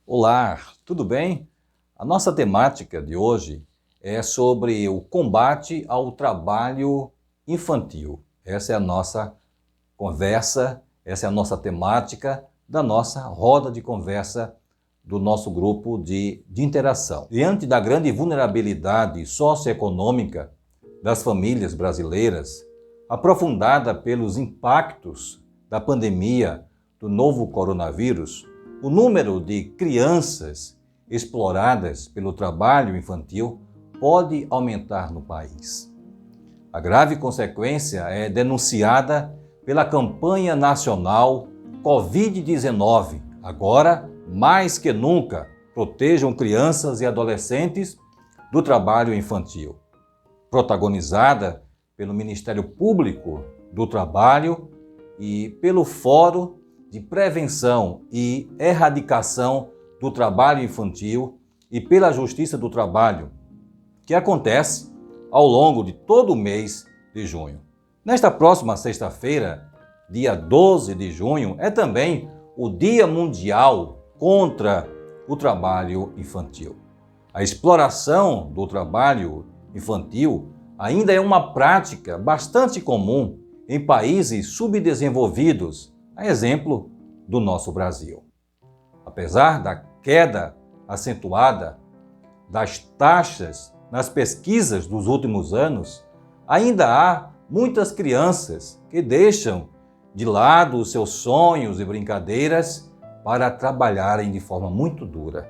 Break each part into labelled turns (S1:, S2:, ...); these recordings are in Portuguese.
S1: Olá, tudo bem? A nossa temática de hoje é sobre o combate ao trabalho infantil. Essa é a nossa conversa, essa é a nossa temática da nossa roda de conversa do nosso grupo de interação. Diante da grande vulnerabilidade socioeconômica das famílias brasileiras, aprofundada pelos impactos da pandemia do novo coronavírus, o número de crianças exploradas pelo trabalho infantil pode aumentar no país. A grave consequência é denunciada pela campanha nacional Covid-19. Agora, mais que nunca, protejam crianças e adolescentes do trabalho infantil. Protagonizada pelo Ministério Público do Trabalho e pelo Fórum de Prevenção e Erradicação do Trabalho Infantil e pela Justiça do Trabalho, que acontece ao longo de todo o mês de junho. Nesta próxima sexta-feira, dia 12 de junho, é também o Dia Mundial contra o Trabalho Infantil. A exploração do trabalho infantil ainda é uma prática bastante comum em países subdesenvolvidos, a exemplo do nosso Brasil. Apesar da queda acentuada das taxas nas pesquisas dos últimos anos, ainda há muitas crianças que deixam de lado os seus sonhos e brincadeiras para trabalharem de forma muito dura.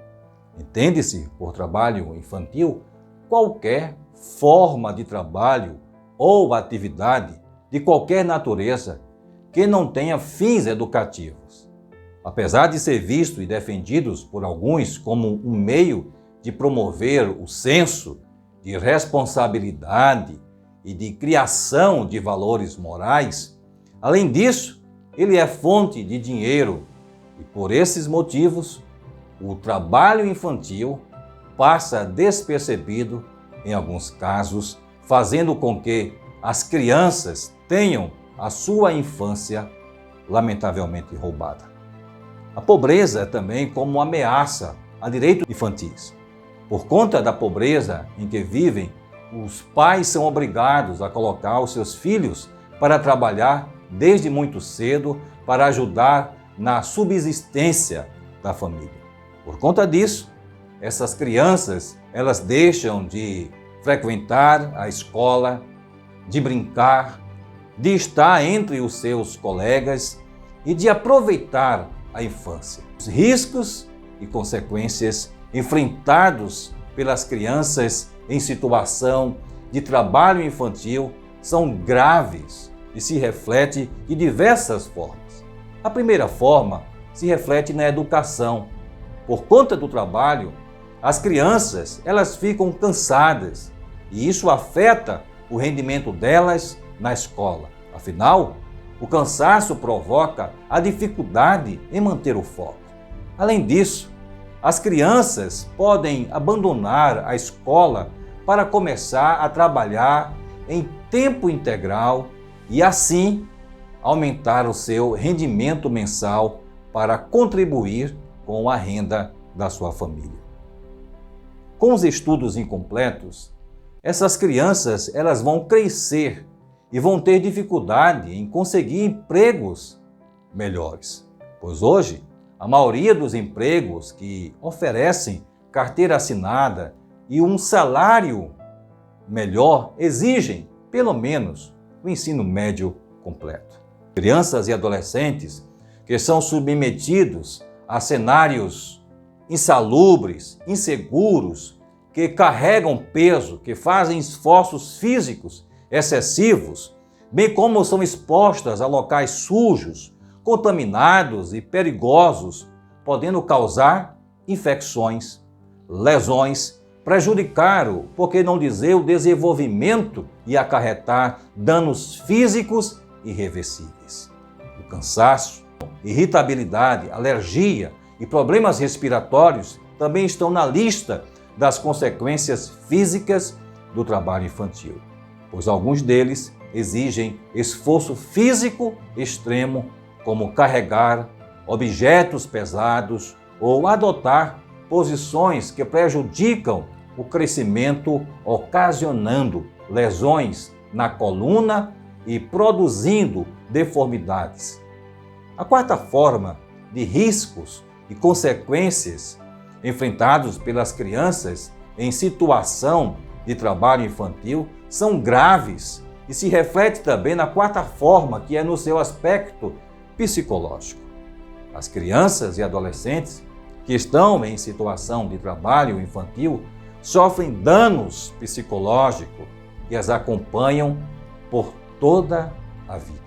S1: Entende-se por trabalho infantil qualquer forma de trabalho ou atividade de qualquer natureza que não tenha fins educativos. Apesar de ser visto e defendidos por alguns como um meio de promover o senso de responsabilidade e de criação de valores morais, além disso, ele é fonte de dinheiro e, por esses motivos, o trabalho infantil passa despercebido em alguns casos, fazendo com que as crianças tenham a sua infância lamentavelmente roubada. A pobreza é também como uma ameaça a direitos infantis. Por conta da pobreza em que vivem, os pais são obrigados a colocar os seus filhos para trabalhar desde muito cedo para ajudar na subsistência da família. Por conta disso, essas crianças, elas deixam de frequentar a escola, de brincar, de estar entre os seus colegas e de aproveitar a infância. Os riscos e consequências enfrentados pelas crianças em situação de trabalho infantil são graves e se refletem de diversas formas. A primeira forma se reflete na educação. Por conta do trabalho, as crianças elas ficam cansadas e isso afeta o rendimento delas na escola. Afinal, o cansaço provoca a dificuldade em manter o foco. Além disso, as crianças podem abandonar a escola para começar a trabalhar em tempo integral e, assim, aumentar o seu rendimento mensal para contribuir com a renda da sua família. Com os estudos incompletos, essas crianças elas vão crescer e vão ter dificuldade em conseguir empregos melhores, pois hoje a maioria dos empregos que oferecem carteira assinada e um salário melhor exigem, pelo menos, o ensino médio completo. Crianças e adolescentes que são submetidos a cenários insalubres, inseguros, que carregam peso, que fazem esforços físicos excessivos, bem como são expostas a locais sujos, contaminados e perigosos, podendo causar infecções, lesões, prejudicar por que não dizer, o desenvolvimento e acarretar danos físicos irreversíveis. O cansaço, irritabilidade, alergia e problemas respiratórios também estão na lista das consequências físicas do trabalho infantil, pois alguns deles exigem esforço físico extremo, como carregar objetos pesados ou adotar posições que prejudicam o crescimento, ocasionando lesões na coluna e produzindo deformidades. A quarta forma de riscos e consequências enfrentados pelas crianças em situação de trabalho infantil são graves e se reflete também na quarta forma, que é no seu aspecto psicológico. As crianças e adolescentes que estão em situação de trabalho infantil sofrem danos psicológicos que as acompanham por toda a vida.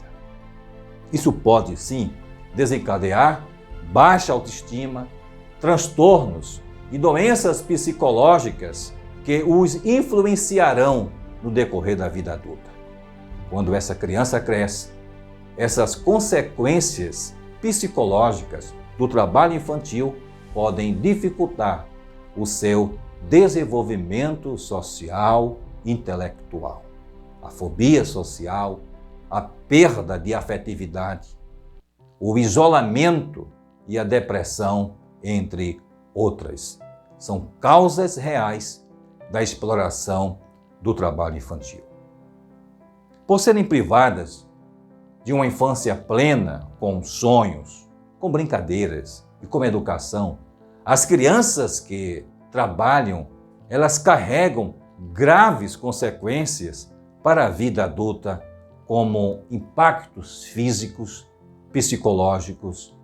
S1: Isso pode, sim, desencadear baixa autoestima, transtornos e doenças psicológicas que os influenciarão no decorrer da vida adulta. Quando essa criança cresce, essas consequências psicológicas do trabalho infantil podem dificultar o seu desenvolvimento social e intelectual. A fobia social, a perda de afetividade, o isolamento e a depressão, entre outras, são causas reais da exploração do trabalho infantil. Por serem privadas de uma infância plena, com sonhos, com brincadeiras e com educação, as crianças que trabalham, elas carregam graves consequências para a vida adulta, como impactos físicos, psicológicos,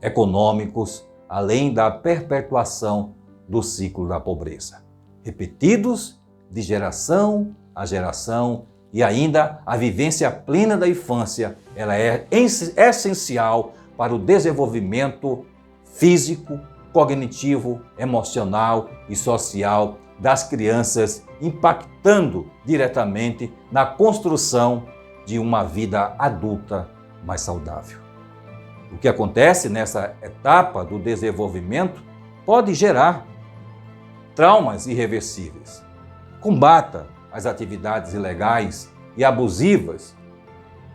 S1: econômicos, além da perpetuação do ciclo da pobreza, repetidos de geração a geração, e ainda a vivência plena da infância, ela é essencial para o desenvolvimento físico, cognitivo, emocional e social das crianças, impactando diretamente na construção de uma vida adulta mais saudável. O que acontece nessa etapa do desenvolvimento pode gerar traumas irreversíveis. Combata as atividades ilegais e abusivas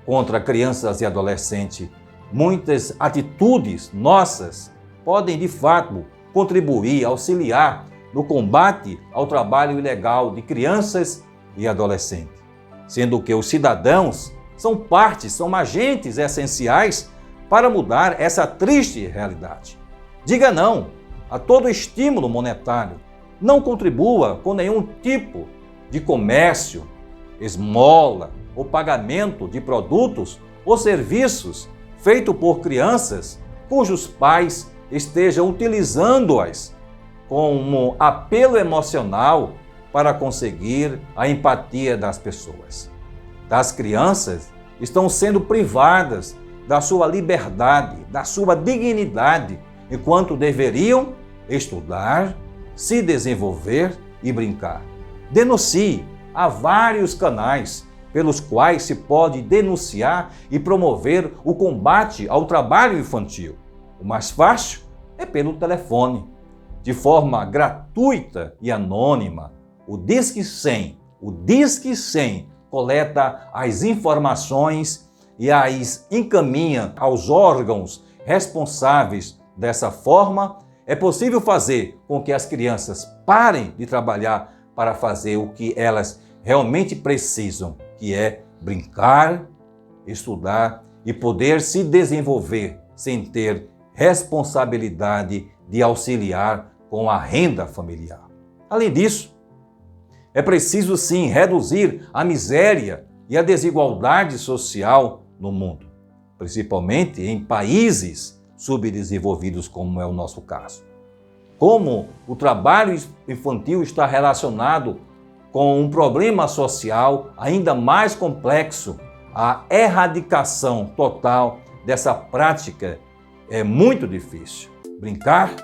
S1: contra crianças e adolescentes. Muitas atitudes nossas podem, de fato, contribuir, auxiliar no combate ao trabalho ilegal de crianças e adolescentes, sendo que os cidadãos são agentes essenciais para mudar essa triste realidade. Diga não a todo estímulo monetário. Não contribua com nenhum tipo de comércio, esmola ou pagamento de produtos ou serviços feito por crianças cujos pais estejam utilizando-as como apelo emocional para conseguir a empatia das pessoas. As crianças estão sendo privadas da sua liberdade, da sua dignidade, enquanto deveriam estudar, se desenvolver e brincar. Denuncie. Há vários canais pelos quais se pode denunciar e promover o combate ao trabalho infantil. O mais fácil é pelo telefone, de forma gratuita e anônima. O Disque 100, coleta as informações e as encaminha aos órgãos responsáveis. Dessa forma, é possível fazer com que as crianças parem de trabalhar para fazer o que elas realmente precisam, que é brincar, estudar e poder se desenvolver sem ter responsabilidade de auxiliar com a renda familiar. Além disso, é preciso sim reduzir a miséria e a desigualdade social no mundo, principalmente em países subdesenvolvidos, como é o nosso caso. Como o trabalho infantil está relacionado com um problema social ainda mais complexo, a erradicação total dessa prática é muito difícil. Brincar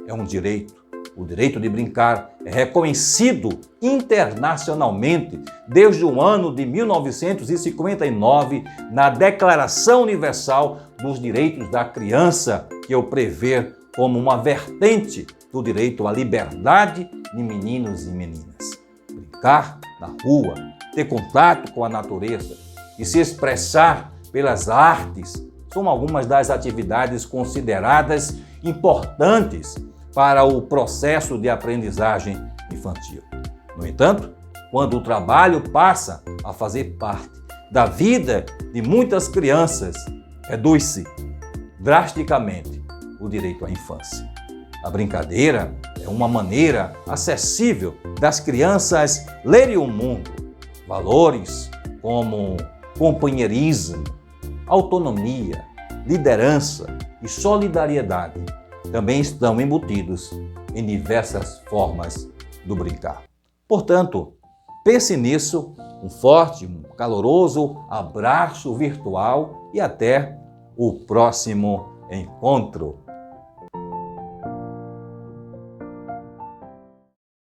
S1: é um direito. O direito de brincar é reconhecido internacionalmente desde o ano de 1959 na Declaração Universal dos Direitos da Criança, que eu prevê como uma vertente do direito à liberdade de meninos e meninas. Brincar na rua, ter contato com a natureza e se expressar pelas artes são algumas das atividades consideradas importantes para o processo de aprendizagem infantil. No entanto, quando o trabalho passa a fazer parte da vida de muitas crianças, reduz-se drasticamente o direito à infância. A brincadeira é uma maneira acessível das crianças lerem o mundo. Valores como companheirismo, autonomia, liderança e solidariedade também estão embutidos em diversas formas do brincar. Portanto, pense nisso, um forte, um caloroso abraço virtual e até o próximo encontro.